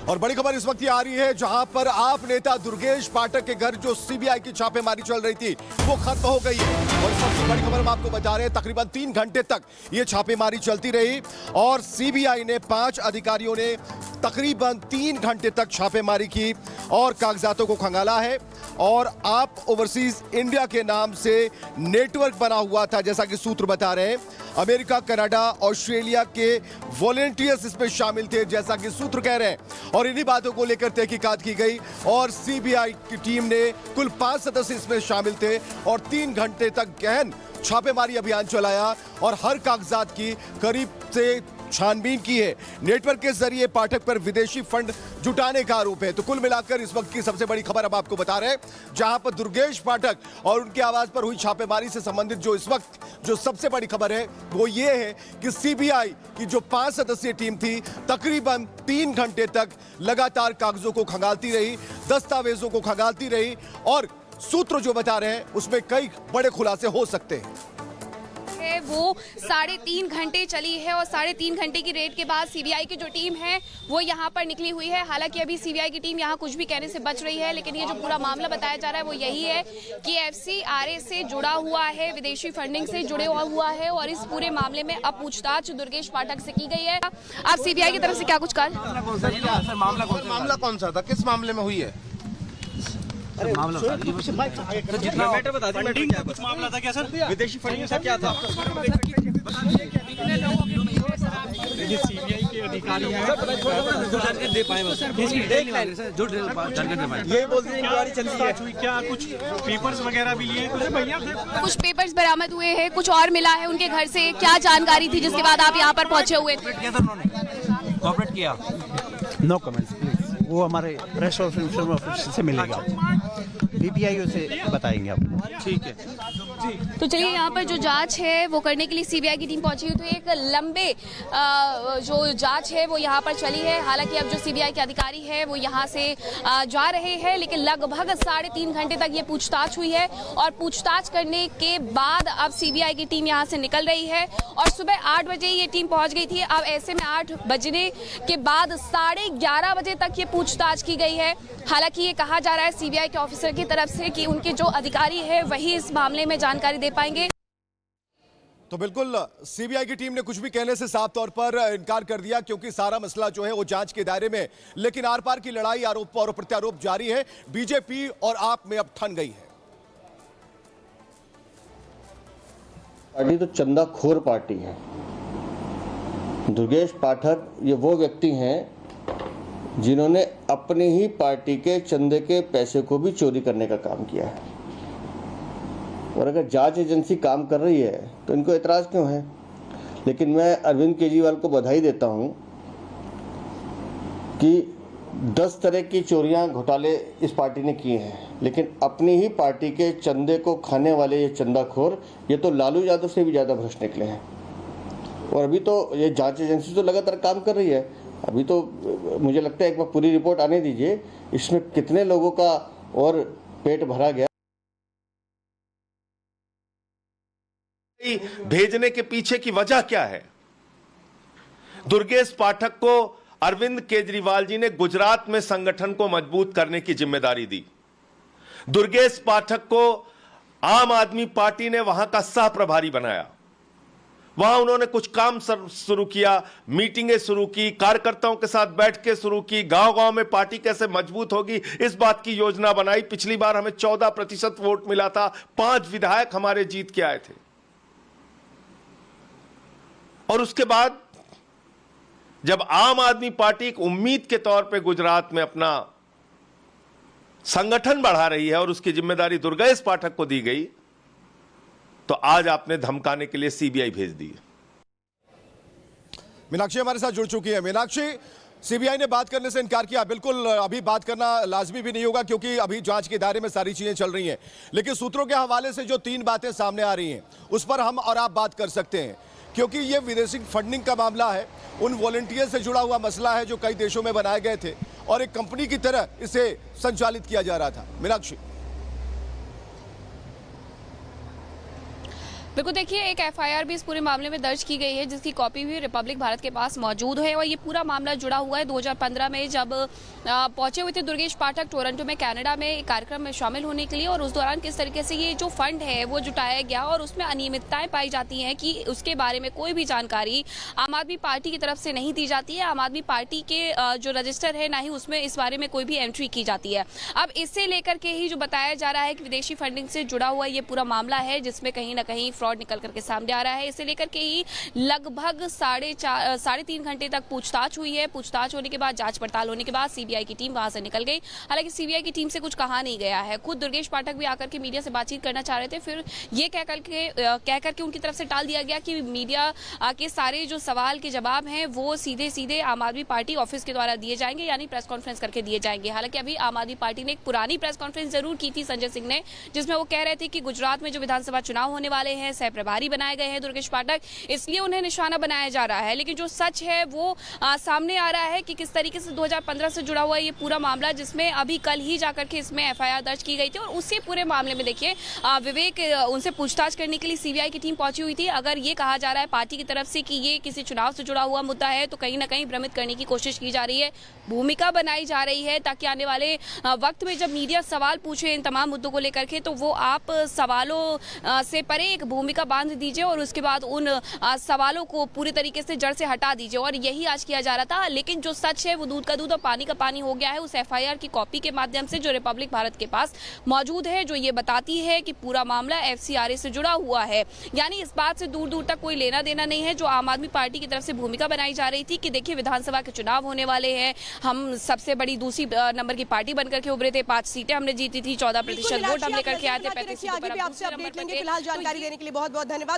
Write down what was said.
और बड़ी खबर इस वक्त ये आ रही है जहां पर आप नेता दुर्गेश पाठक के घर जो सीबीआई की छापेमारी चल रही थी वो खत्म हो गई है। और इस वक्त की बड़ी खबर हम आपको बता रहे हैं, तकरीबन 3 घंटे तक ये छापेमारी चलती रही और सीबीआई ने 5 अधिकारियों ने तकरीबन 3 घंटे तक छापेमारी की और कागजातों को खंगाला है। और आप ओवरसीज इंडिया के नाम से नेटवर्क बना हुआ था, जैसा कि सूत्र बता रहे हैं। अमेरिका, कनाडा, ऑस्ट्रेलिया के वॉलंटियर्स इसमें शामिल थे, जैसा कि सूत्र कह रहे हैं। और इन्हीं बातों को लेकर तहकीकात की गई और सीबीआई की टीम ने कुल 5 सदस्य इसमें शामिल थे और 3 घंटे तक गहन छापेमारी अभियान चलाया और हर कागजात की करीब से छानबीन की है। नेटवर्क के जरिए पाठक पर विदेशी फंड जुटाने का आरोप है। तो कुल मिलाकर इस वक्त की सबसे बड़ी खबर अब आपको बता रहे हैं, जहां पर दुर्गेश पाठक और उनके आवास पर हुई छापेमारी से संबंधित जो इस वक्त जो सबसे बड़ी खबर है वो ये है कि सीबीआई की जो 5 सदस्यीय टीम थी तकरीबन 3 घंटे तक लगातार कागजों को खंगालती रही, दस्तावेजों को खंगालती रही और सूत्र जो बता रहे हैं उसमें कई बड़े खुलासे हो सकते हैं। वो 3.5 घंटे चली है और 3.5 घंटे की रेड के बाद सीबीआई की जो टीम है वो यहाँ पर निकली हुई है। हालांकि अभी सीबीआई की टीम यहाँ कुछ भी कहने से बच रही है, लेकिन ये जो पूरा मामला बताया जा रहा है वो यही है कि एफसीआरए से जुड़ा हुआ है, विदेशी फंडिंग से जुड़े हुआ है और इस पूरे मामले में अब पूछताछ दुर्गेश पाठक से की गई है। आप सीबीआई की तरफ से क्या कुछ कहा? मामला कौन सा था, किस मामले में हुई है? मामला जितना मैटर बता दीजिए, क्या कुछ मामला था क्या सर? विदेशी फंडिंग का क्या था? सीबीआई के अधिकारी हैं, जो जानकारी दे पाए बस जो जानकारी दे पाए। यही बोलते हैं इंक्वायरी चल रही है, क्या कुछ पेपर्स वगैरह भी लिए भैया? कुछ पेपर्स बरामद हुए हैं, कुछ और मिला है उनके घर से, क्या जानकारी थी जिसके बाद आप यहाँ पर पहुंचे हुए थे? कॉपरेट किया? नो कमेंट्स प्लीज, वो हमारे प्रेस ऑफिस से मिलेगा, पीपीआई से बताएंगे आपको। ठीक है। तो चलिए, यहाँ पर जो जांच है वो करने के लिए सीबीआई की टीम पहुंची हुई। तो एक लंबे जो जांच है वो यहाँ पर चली है। हालांकि अब जो सीबीआई के अधिकारी है वो यहाँ से जा रहे हैं, लेकिन लगभग 3.5 घंटे तक ये पूछताछ हुई है और पूछताछ करने के बाद अब सीबीआई की टीम यहाँ से निकल रही है और सुबह 8 बजे ये टीम पहुंच गई थी। अब ऐसे में 8 बजने के बाद 11:30 बजे तक ये पूछताछ की गई है। हालांकि ये कहा जा रहा है सीबीआई के ऑफिसर की तरफ से कि उनके जो अधिकारी है वही इस मामले में जानकारी दे पाएंगे। तो बिल्कुल सीबीआई की टीम ने कुछ भी कहने से साफ तौर पर इनकार कर दिया, क्योंकि सारा मसला जो है वो जांच के दायरे में। लेकिन आर पार की लड़ाई, आरोप और प्रत्यारोप जारी है। बीजेपी और आप में अब ठन गई है। पार्टी तो चंदाखोर पार्टी है। दुर्गेश पाठक ये वो व्यक्ति हैं जिन्होंने अपनी ही पार्टी के चंदे के पैसे को भी चोरी करने का काम किया है। और अगर जांच एजेंसी काम कर रही है तो इनको एतराज़ क्यों है? लेकिन मैं अरविंद केजरीवाल को बधाई देता हूं कि 10 तरह की चोरियां, घोटाले इस पार्टी ने किए हैं, लेकिन अपनी ही पार्टी के चंदे को खाने वाले ये चंदाखोर, ये तो लालू यादव से भी ज़्यादा भ्रष्ट निकले हैं। और अभी तो ये जांच एजेंसी तो लगातार काम कर रही है। अभी तो मुझे लगता है एक बार पूरी रिपोर्ट आने दीजिए, इसमें कितने लोगों का और पेट भरा गया। भेजने के पीछे की वजह क्या है? दुर्गेश पाठक को अरविंद केजरीवाल जी ने गुजरात में संगठन को मजबूत करने की जिम्मेदारी दी। दुर्गेश पाठक को आम आदमी पार्टी ने वहां का सह प्रभारी बनाया। वहां उन्होंने कुछ काम शुरू किया, मीटिंगें शुरू की, कार्यकर्ताओं के साथ बैठकें शुरू की, गांव-गांव में पार्टी कैसे मजबूत होगी इस बात की योजना बनाई। पिछली बार हमें 14% वोट मिला था, 5 विधायक हमारे जीत के आए थे। और उसके बाद जब आम आदमी पार्टी एक उम्मीद के तौर पे गुजरात में अपना संगठन बढ़ा रही है और उसकी जिम्मेदारी दुर्गेश पाठक को दी गई, तो आज आपने धमकाने के लिए सीबीआई भेज दी। मीनाक्षी हमारे साथ जुड़ चुकी है। मीनाक्षी, सीबीआई ने बात करने से इनकार किया। बिल्कुल अभी बात करना लाजमी भी नहीं होगा, क्योंकि अभी जांच के दायरे में सारी चीजें चल रही हैं। लेकिन सूत्रों के हवाले से जो 3 बातें सामने आ रही हैं उस पर हम और आप बात कर सकते हैं, क्योंकि ये विदेशी फंडिंग का मामला है, उन वॉलंटियर से जुड़ा हुआ मसला है जो कई देशों में बनाए गए थे और एक कंपनी की तरह इसे संचालित किया जा रहा था। मीनाक्षी, बिल्कुल, देखिए एक एफआईआर भी इस पूरे मामले में दर्ज की गई है, जिसकी कॉपी भी रिपब्लिक भारत के पास मौजूद है। और ये पूरा मामला जुड़ा हुआ है 2015 में, जब पहुंचे हुए थे दुर्गेश पाठक टोरंटो में कनाडा में एक कार्यक्रम में शामिल होने के लिए, और उस दौरान किस तरीके से ये जो फंड है वो जुटाया गया और उसमें अनियमितताएं पाई जाती हैं कि उसके बारे में कोई भी जानकारी आम आदमी पार्टी की तरफ से नहीं दी जाती है। आम आदमी पार्टी के जो रजिस्टर है, ना ही उसमें इस बारे में कोई भी एंट्री की जाती है। अब इससे लेकर के ही जो बताया जा रहा है कि विदेशी फंडिंग से जुड़ा हुआ ये पूरा मामला है, जिसमें कहीं ना कहीं फ्रॉड निकल करके सामने आ रहा है। इसे लेकर के ही लगभग 3.5 घंटे तक पूछताछ हुई है। पूछताछ होने के बाद, जांच पड़ताल होने के बाद सीबीआई की टीम वहां से निकल गई। हालांकि सीबीआई की टीम से कुछ कहा नहीं गया है। खुद दुर्गेश पाठक भी आकर के मीडिया से बातचीत करना चाह रहे थे, फिर ये कह करके उनकी तरफ से टाल दिया गया कि मीडिया के सारे जो सवाल के जवाब हैं वो सीधे आम आदमी पार्टी ऑफिस के द्वारा दिए जाएंगे, यानी प्रेस कॉन्फ्रेंस करके दिए जाएंगे। हालांकि अभी आम आदमी पार्टी ने एक पुरानी प्रेस कॉन्फ्रेंस जरूर की थी संजय सिंह ने, जिसमें वो कह रहे थे कि गुजरात में जो विधानसभा चुनाव होने वाले हैं, सह प्रभारी बनाए गए हैं दुर्गेश पाठक, इसलिए उन्हें निशाना बनाया जा रहा है। लेकिन जो सच है वो सामने आ रहा है कि किस तरीके से 2015 से जुड़ा हुआ है ये पूरा मामला, जिसमें अभी कल ही जाकर के इसमें एफआईआर दर्ज की गई थी। और उसी पूरे मामले में देखिए विवेक उनसे पूछताछ करने के लिए सीबीआई की टीम पहुंची हुई थी। अगर ये कहा जा रहा है पार्टी की तरफ से कि ये किसी चुनाव से जुड़ा हुआ मुद्दा है, तो कहीं ना कहीं भ्रमित करने की कोशिश की जा रही है, भूमिका बनाई जा रही है, ताकि आने वाले वक्त में जब मीडिया सवाल पूछे इन तमाम मुद्दों को लेकर के, तो वो आप सवालों से परे एक भूमिका बांध दीजिए और उसके बाद उन सवालों को पूरी तरीके से जड़ से हटा दीजिए। और यही आज किया जा रहा था। लेकिन जो सच है वो दूध का दूध और पानी का पानी हो गया है उस एफआईआर की कॉपी के माध्यम से, जो रिपब्लिक भारत के पास मौजूद है, जो ये बताती है कि पूरा मामला एफसीआरए से जुड़ा हुआ है। यानी इस बात से दूर दूर तक कोई लेना देना नहीं है जो आम आदमी पार्टी की तरफ से भूमिका बनाई जा रही थी कि देखिए विधानसभा के चुनाव होने वाले हैं, हम सबसे बड़ी दूसरी नंबर की पार्टी बनकर के उभरे थे, 5 सीटें हमने जीती थी, 14% वोट हम लेकर के आए थे, 35 सीटों पर। आपसे अपडेट लेंगे। फिलहाल जानकारी देने के लिए बहुत बहुत धन्यवाद।